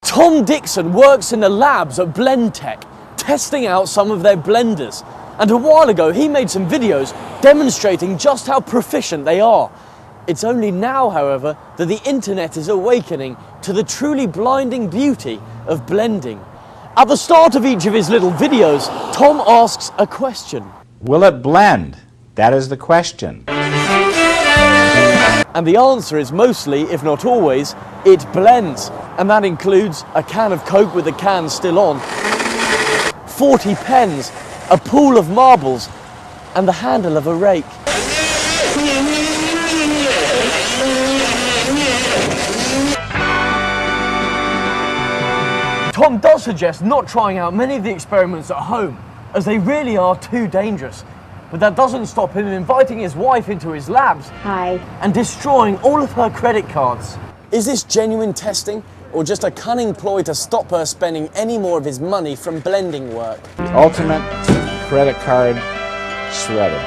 Tom Dixon works in the labs at Blendtec, testing out some of their blenders. And a while ago, he made some videos demonstrating just how proficient they are. It's only now, however, that the internet is awakening to the truly blinding beauty of blending. At the start of each of his little videos, Tom asks a question. Will it blend? That is the question. And the answer is mostly, if not always, it blends. And that includes a can of Coke with the can still on, 40 pens, a pool of marbles, and the handle of a rake. Tom does suggest not trying out many of the experiments at home, as they really are too dangerous. But that doesn't stop him inviting his wife into his labs. Hi. And destroying all of her credit cards. Is this genuine testing, or just a cunning ploy to stop her spending any more of his money from blending work? Ultimate credit card shredder.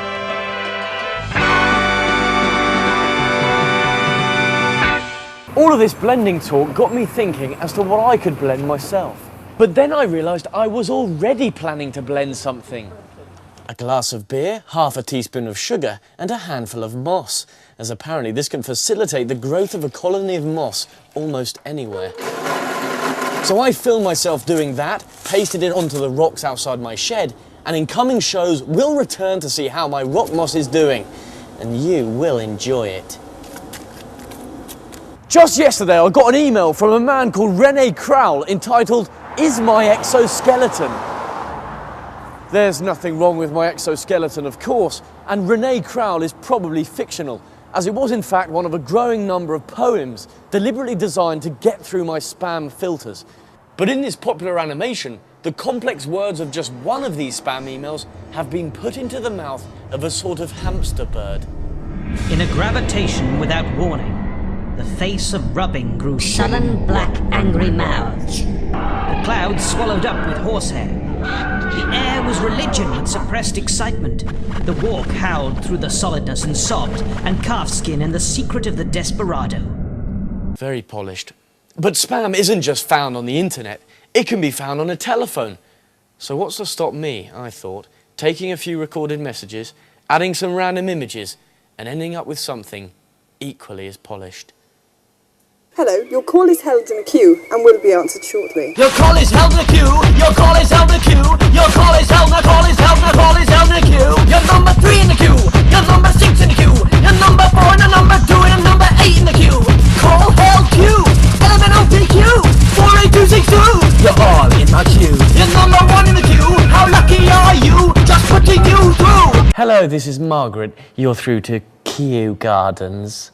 All of this blending talk got me thinking as to what I could blend myself. But then I realised I was already planning to blend something. A glass of beer, half a teaspoon of sugar, and a handful of moss, as apparently this can facilitate the growth of a colony of moss almost anywhere. So I filmed myself doing that, pasted it onto the rocks outside my shed, and in coming shows we'll return to see how my rock moss is doing, and you will enjoy it. Just yesterday I got an email from a man called René Crowell entitled, "Is my exoskeleton?" There's nothing wrong with my exoskeleton, of course, and René Crowell is probably fictional, as it was in fact one of a growing number of poems deliberately designed to get through my spam filters. But in this popular animation, the complex words of just one of these spam emails have been put into the mouth of a sort of hamster bird. In a gravitation without warning, the face of rubbing grew Sullen, black, angry mouths. The clouds swallowed up with horsehair. The air was religion with suppressed excitement. The walk howled through the solidness and sobbed, and calfskin and the secret of the desperado. Very polished. But spam isn't just found on the internet, it can be found on a telephone. So what's to stop me, I thought, taking a few recorded messages, adding some random images, and ending up with something equally as polished. Hello, your call is held in a queue and will be answered shortly. Your call is held in a queue. Your call is held in a queue. Your call is held. My call is held. My call is held in a queue. You're number 3 in the queue. You're number 6 in the queue. You're number 4 and a number 2 and a number 8 in the queue. Call held queue. LMNOPQ 48262. You're all in my queue. You're number 1 in the queue. How lucky are you? Just putting you through. Hello, this is Margaret. You're through to Kew Gardens.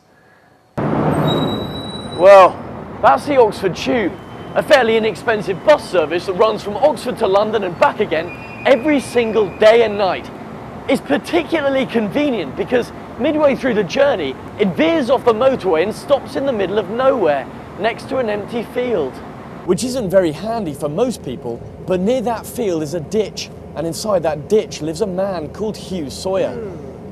Well, that's the Oxford Tube, a fairly inexpensive bus service that runs from Oxford to London and back again every single day and night. It's particularly convenient because midway through the journey, it veers off the motorway and stops in the middle of nowhere, next to an empty field. Which isn't very handy for most people, but near that field is a ditch, and inside that ditch lives a man called Hugh Sawyer.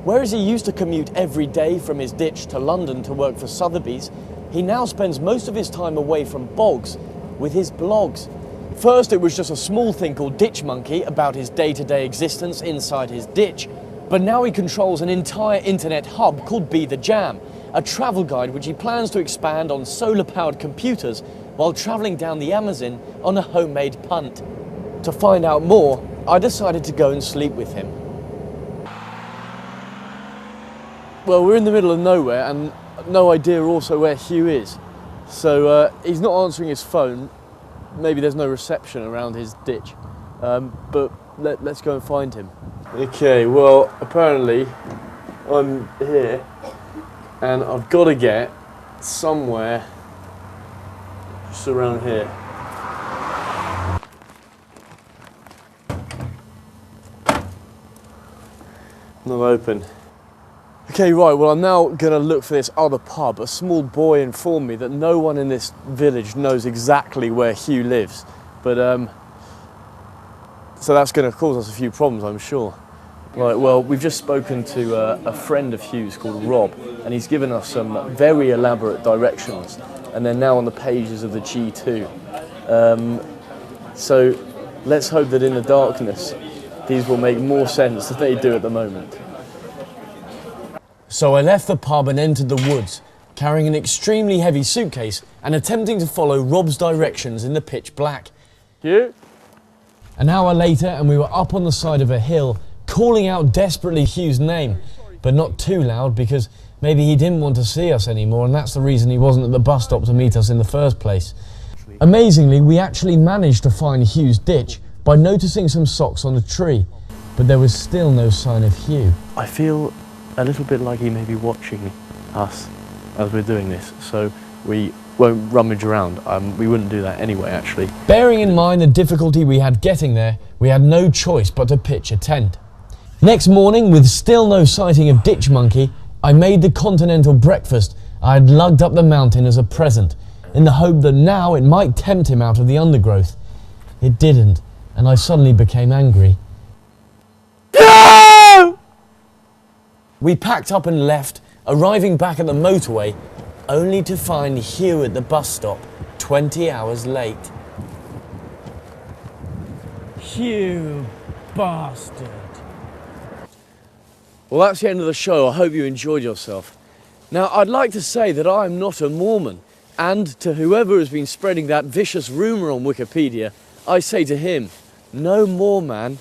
Whereas he used to commute every day from his ditch to London to work for Sotheby's, he now spends most of his time away from bogs with his blogs. First, it was just a small thing called Ditch Monkey about his day-to-day existence inside his ditch. But now he controls an entire internet hub called Be The Jam, a travel guide which he plans to expand on solar-powered computers while traveling down the Amazon on a homemade punt. To find out more, I decided to go and sleep with him. Well, we're in the middle of nowhere and no idea also where Hugh is. So he's not answering his phone. Maybe there's no reception around his ditch. But let's go and find him. Okay, well, apparently I'm here and I've got to get somewhere just around here. Not open. Okay, right, well I'm now going to look for this other pub. A small boy informed me that no one in this village knows exactly where Hugh lives. But, so that's going to cause us a few problems, I'm sure. Right, well, we've just spoken to a friend of Hugh's called Rob, and he's given us some very elaborate directions. and they're now on the pages of the G2. So let's hope that in the darkness, these will make more sense than they do at the moment. So I left the pub and entered the woods, carrying an extremely heavy suitcase and attempting to follow Rob's directions in the pitch black. Hugh? An hour later, and we were up on the side of a hill, calling out desperately Hugh's name, but not too loud because maybe he didn't want to see us anymore, and that's the reason he wasn't at the bus stop to meet us in the first place. Amazingly, we actually managed to find Hugh's ditch by noticing some socks on a tree, but there was still no sign of Hugh. I feel a little bit like he may be watching us as we're doing this, so we won't rummage around. We wouldn't do that anyway, actually. Bearing in mind the difficulty we had getting there, we had no choice but to pitch a tent. Next morning, with still no sighting of Ditch Monkey, I made the continental breakfast I had lugged up the mountain as a present, in the hope that now it might tempt him out of the undergrowth. It didn't, and I suddenly became angry. No! We packed up and left, arriving back at the motorway, only to find Hugh at the bus stop, 20 hours late. Hugh, bastard. Well, that's the end of the show. I hope you enjoyed yourself. Now, I'd like to say that I am not a Mormon, and to whoever has been spreading that vicious rumour on Wikipedia, I say to him, no more, man.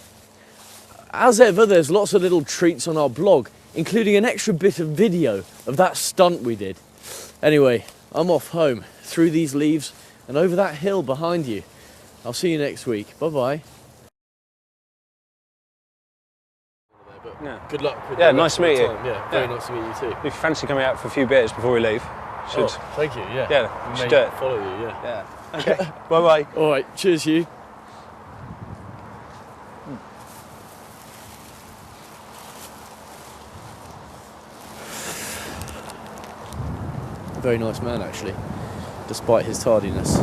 As ever, there's lots of little treats on our blog, including an extra bit of video of that stunt we did. Anyway, I'm off home, through these leaves, and over that hill behind you. I'll see you next week. Bye-bye. Yeah. Good luck with yeah, nice to meet you. Yeah, very nice to meet you too. If you fancy coming out for a few beers before we leave, should... Oh, thank you, yeah. Yeah, we should do it. Follow you, yeah. Yeah. Okay, bye-bye. All right, cheers, Hugh. Very nice man, actually, despite his tardiness.